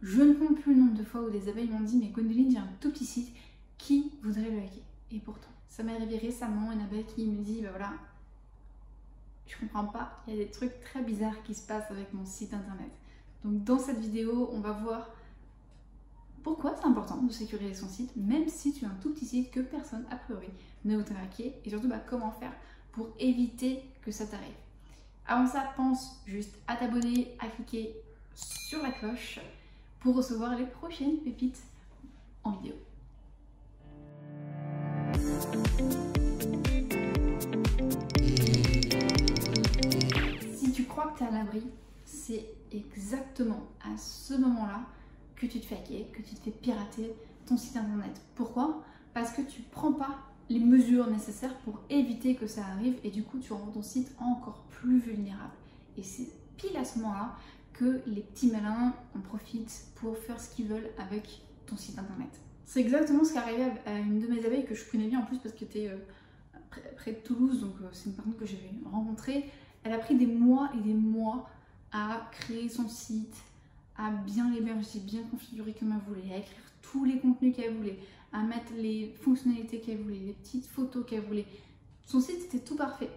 Je ne compte plus le nombre de fois où des abeilles m'ont dit mais Gwendoline, j'ai un tout petit site, qui voudrait le hacker? Et pourtant, ça m'est arrivé récemment, une abeille qui me dit bah voilà, je comprends pas, il y a des trucs très bizarres qui se passent avec mon site internet. Donc dans cette vidéo, on va voir pourquoi c'est important de sécuriser son site, même si tu as un tout petit site que personne a priori ne voudrait hacker, et surtout comment faire pour éviter que ça t'arrive. Avant ça, pense juste à t'abonner, à cliquer sur la cloche pour recevoir les prochaines pépites en vidéo. Si tu crois que tu es à l'abri, c'est exactement à ce moment-là que tu te fais hacker, que tu te fais pirater ton site internet. Pourquoi? Parce que tu ne prends pas les mesures nécessaires pour éviter que ça arrive et du coup tu rends ton site encore plus vulnérable. Et c'est pile à ce moment-là que les petits malins en profitent pour faire ce qu'ils veulent avec ton site internet. C'est exactement ce qui est arrivé à une de mes abeilles que je connais bien en plus parce qu'elle était près de Toulouse, donc c'est une personne que j'avais rencontrée. Elle a pris des mois et des mois à créer son site, à bien l'héberger, bien configurer comme elle voulait, à écrire tous les contenus qu'elle voulait, à mettre les fonctionnalités qu'elle voulait, les petites photos qu'elle voulait. Son site était tout parfait.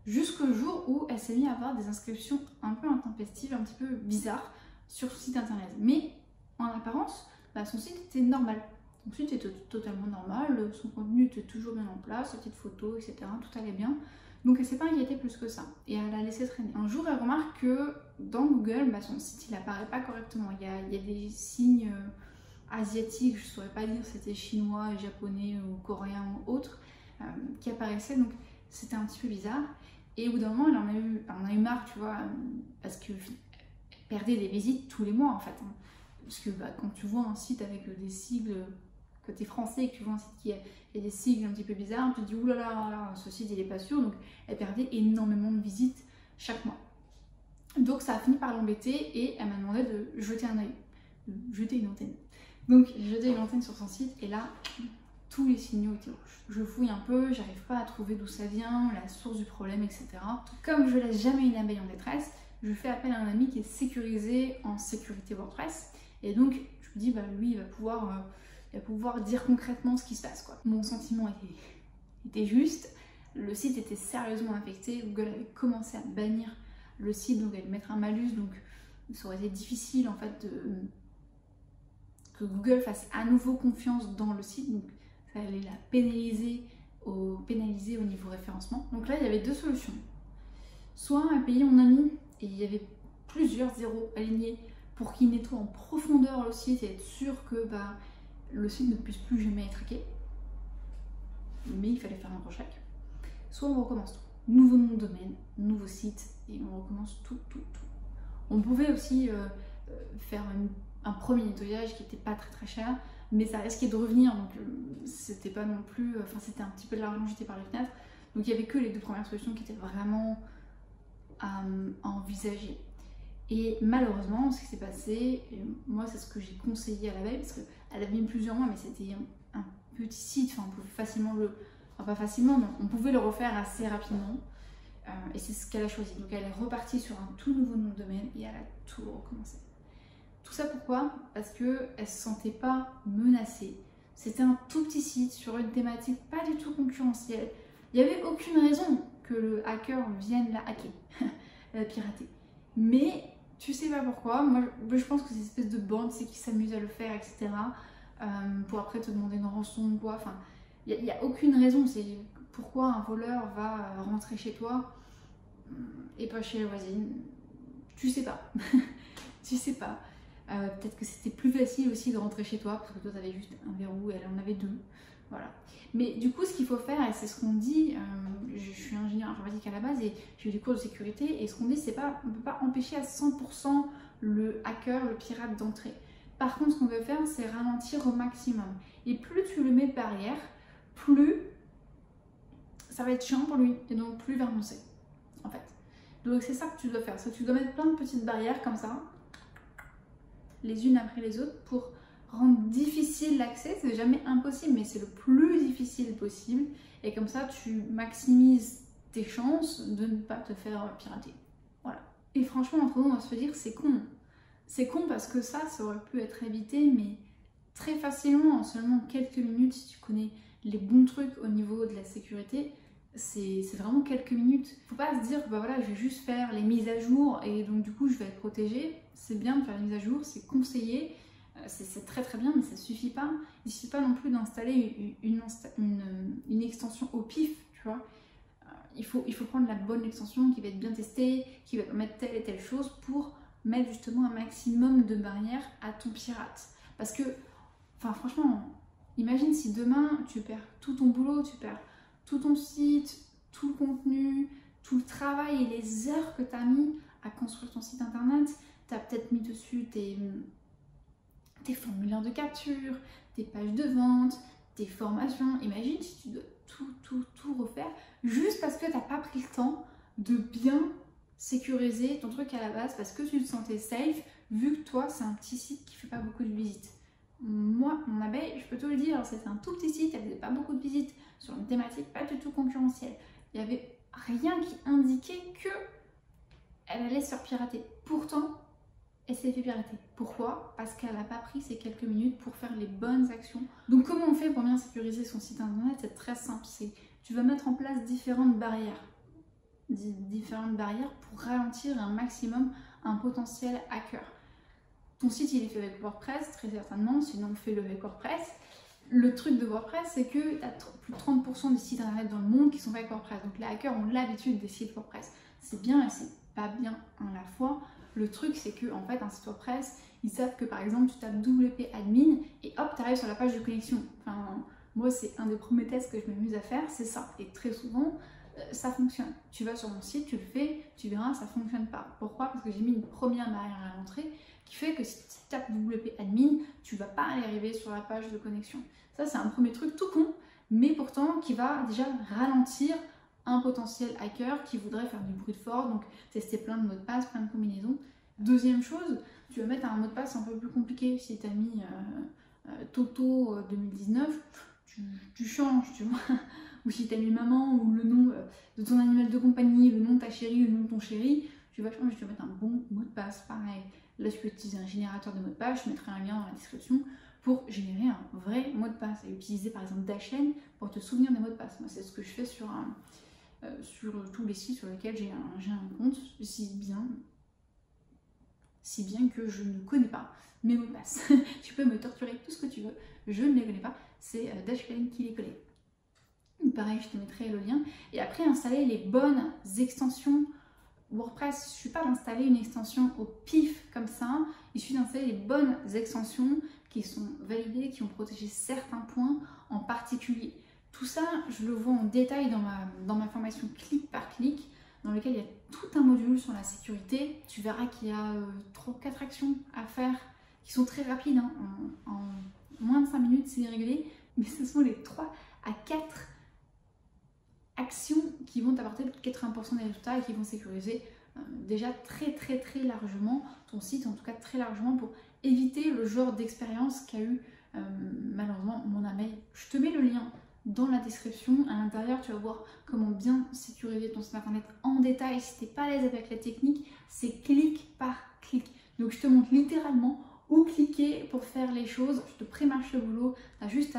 Jusqu'au jour où elle s'est mise à avoir des inscriptions un peu intempestives, un petit peu bizarres sur son site internet. Mais en apparence, son site était normal. Son site était totalement normal, son contenu était toujours bien en place, ses petites photos, etc. Tout allait bien. Donc elle ne s'est pas inquiétée plus que ça. Et elle a laissé traîner. Un jour, elle remarque que dans Google, son site il apparaît pas correctement. Il y a des signes asiatiques, je ne saurais pas dire si c'était chinois, japonais ou coréen ou autre, qui apparaissaient. Donc c'était un petit peu bizarre. Et au bout d'un moment, elle en a eu marre, tu vois, parce qu'elle perdait des visites tous les mois en fait. Parce que quand tu vois un site avec des sigles côté français et que tu vois un site qui a des sigles un petit peu bizarres, tu te dis oulala, ce site il est pas sûr. Donc elle perdait énormément de visites chaque mois. Donc ça a fini par l'embêter et elle m'a demandé de jeter un œil, de jeter une antenne. Donc j'ai jeté une antenne sur son site et là, tous les signaux étaient rouges. Je fouille un peu, j'arrive pas à trouver d'où ça vient, la source du problème, etc. Comme je laisse jamais une abeille en détresse, je fais appel à un ami qui est sécurisé en sécurité WordPress. Et donc je me dis, lui il va pouvoir dire concrètement ce qui se passe, quoi. Mon sentiment était juste, le site était sérieusement infecté, Google avait commencé à bannir le site, donc elle mettre un malus, donc ça aurait été difficile en fait que Google fasse à nouveau confiance dans le site, donc ça allait la pénaliser au niveau référencement. Donc là il y avait deux solutions, soit elle payait mon ami et il y avait plusieurs zéros alignés pour qu'il nettoie en profondeur le site et être sûr que le site ne puisse plus jamais être hacké, mais il fallait faire un cross-check, soit on recommence tout. Nouveau nom de domaine, nouveau site, et on recommence tout. On pouvait aussi faire un premier nettoyage qui n'était pas très cher, mais ça risquait de revenir, donc c'était pas non plus, c'était un petit peu de l'argent jeté par les fenêtres, donc il n'y avait que les deux premières solutions qui étaient vraiment à envisager. Et malheureusement, ce qui s'est passé, et moi c'est ce que j'ai conseillé à l'abeille, parce qu'elle avait mis plusieurs mois, mais c'était un petit site, on pouvait facilement pas facilement, mais on pouvait le refaire assez rapidement. Et c'est ce qu'elle a choisi. Donc elle est repartie sur un tout nouveau nom de domaine et elle a tout recommencé. Tout ça pourquoi? Parce qu'elle ne se sentait pas menacée. C'était un tout petit site sur une thématique pas du tout concurrentielle. Il n'y avait aucune raison que le hacker vienne la hacker, la pirater. Mais tu sais pas pourquoi. Moi je pense que c'est une espèce de bande, c'est qui s'amuse à le faire, etc. Pour après te demander une rançon ou quoi. Il n'y a aucune raison, c'est pourquoi un voleur va rentrer chez toi et pas chez la voisine. Tu sais pas. Tu sais pas. Peut-être que c'était plus facile aussi de rentrer chez toi parce que toi tu avais juste un verrou et elle en avait deux. Voilà. Mais du coup, ce qu'il faut faire, et c'est ce qu'on dit, je suis ingénieure informatique à la base et j'ai eu des cours de sécurité, et ce qu'on dit, c'est pas, on ne peut pas empêcher à 100% le hacker, le pirate d'entrer. Par contre, ce qu'on veut faire, c'est ralentir au maximum. Et plus tu le mets de barrière, plus ça va être chiant pour lui et donc plus il va renoncer en fait. Donc c'est ça que tu dois faire, c'est que tu dois mettre plein de petites barrières comme ça, les unes après les autres, pour rendre difficile l'accès. C'est jamais impossible, mais c'est le plus difficile possible, et comme ça tu maximises tes chances de ne pas te faire pirater. Voilà. Et franchement, entre nous, on va se dire, c'est con. C'est con parce que ça aurait pu être évité, mais très facilement, en seulement quelques minutes, si tu connais les bons trucs au niveau de la sécurité, c'est vraiment quelques minutes. Faut pas se dire, bah voilà, je vais juste faire les mises à jour et donc du coup je vais être protégée. C'est bien de faire les mises à jour, c'est conseillé, c'est très très bien, mais ça suffit pas. Il suffit pas non plus d'installer une extension au pif, tu vois. Il faut prendre la bonne extension qui va être bien testée, qui va permettre telle et telle chose pour mettre justement un maximum de barrières à ton pirate. Parce que, enfin franchement, imagine si demain tu perds tout ton boulot, tu perds tout ton site, tout le contenu, tout le travail et les heures que tu as mis à construire ton site internet. Tu as peut-être mis dessus tes formulaires de capture, tes pages de vente, tes formations. Imagine si tu dois tout refaire juste parce que tu n'as pas pris le temps de bien sécuriser ton truc à la base parce que tu te sentais safe vu que toi c'est un petit site qui fait pas beaucoup de visites. Moi, mon abeille, je peux te le dire, c'était un tout petit site, elle faisait pas beaucoup de visites sur une thématique pas du tout concurrentielle. Il n'y avait rien qui indiquait que elle allait se faire pirater. Pourtant, elle s'est fait pirater. Pourquoi? Parce qu'elle n'a pas pris ces quelques minutes pour faire les bonnes actions. Donc comment on fait pour bien sécuriser son site internet? C'est très simple, tu vas mettre en place différentes barrières pour ralentir un maximum un potentiel hacker. Ton site il est fait avec WordPress, très certainement, sinon fais-le avec WordPress. Le truc de WordPress, c'est que tu as plus de 30% des sites internet dans le monde qui sont faits avec WordPress. Donc les hackers ont l'habitude des sites WordPress. C'est bien et c'est pas bien à la fois. Le truc, c'est que en fait, un site WordPress, ils savent que par exemple, tu tapes WP admin et hop, tu arrives sur la page de connexion. Enfin, moi, c'est un des premiers tests que je m'amuse à faire, c'est ça. Et très souvent, ça fonctionne. Tu vas sur mon site, tu le fais, tu verras, ça fonctionne pas. Pourquoi? Parce que j'ai mis une première barrière à l'entrée qui fait que si tu tapes WP admin, tu vas pas arriver sur la page de connexion. Ça, c'est un premier truc tout con, mais pourtant qui va déjà ralentir un potentiel hacker qui voudrait faire du brute force, donc tester plein de mots de passe, plein de combinaisons. Deuxième chose, tu vas mettre un mot de passe un peu plus compliqué. Si tu as mis Toto 2019, tu changes, tu vois. Ou si tu as mis maman ou le nom de ton animal de compagnie, le nom de ta chérie, le nom de ton chéri, tu vas changer, tu vas mettre un bon mot de passe. Pareil, là tu peux utiliser un générateur de mots de passe, je mettrai un lien dans la description pour générer un vrai mot de passe. Et utiliser par exemple Dashlane pour te souvenir des mots de passe. Moi, c'est ce que je fais sur tous les sites sur lesquels j'ai un compte, si bien que je ne connais pas mes mots de passe. Tu peux me torturer tout ce que tu veux, je ne les connais pas, c'est Dashlane qui les connaît. Pareil, je te mettrai le lien. Et après, installer les bonnes extensions WordPress. Il ne suffit pas d'installer une extension au pif comme ça, il suffit d'installer les bonnes extensions qui sont validées, qui ont protégé certains points en particulier. Tout ça, je le vois en détail dans ma formation clic par clic, dans lequel il y a tout un module sur la sécurité. Tu verras qu'il y a 3-4 actions à faire qui sont très rapides, hein. En moins de 5 minutes, c'est réglé, mais ce sont les 3 à 4 actions qui vont t'apporter 80% des résultats et qui vont sécuriser déjà très largement ton site, en tout cas très largement pour éviter le genre d'expérience qu'a eu malheureusement mon abeille. Je te mets le lien dans la description. À l'intérieur, tu vas voir comment bien sécuriser ton site internet en détail. Si tu n'es pas à l'aise avec la technique, c'est clic par clic. Donc je te montre littéralement où cliquer pour faire les choses. Je te pré-mâche le boulot. Tu as juste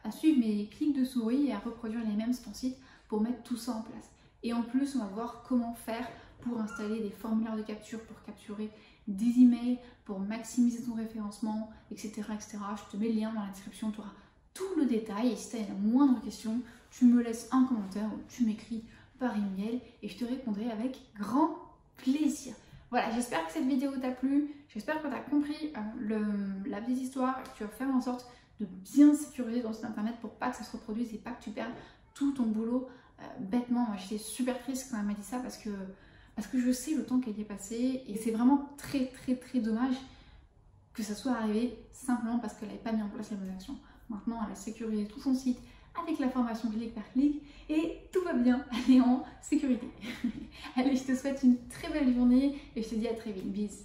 à suivre mes clics de souris et à reproduire les mêmes sur ton site pour mettre tout ça en place. Et en plus, on va voir comment faire pour installer des formulaires de capture, pour capturer des emails, pour maximiser ton référencement, etc. Je te mets le lien dans la description, tu auras tout le détail. Et si tu as la moindre question, tu me laisses un commentaire ou tu m'écris par email et je te répondrai avec grand plaisir. Voilà, j'espère que cette vidéo t'a plu, j'espère que tu as compris la petite histoire et que tu vas faire en sorte de bien sécuriser ton site internet pour pas que ça se reproduise et pas que tu perdes tout ton boulot bêtement. Moi j'étais super triste quand elle m'a dit ça parce que je sais le temps qu'elle y est passé et c'est vraiment très dommage que ça soit arrivé simplement parce qu'elle n'avait pas mis en place les bonnes actions. Maintenant elle a sécurisé tout son site avec la formation clic par clic et tout va bien, elle est en sécurité. Allez, je te souhaite une très belle journée et je te dis à très vite. Bisous.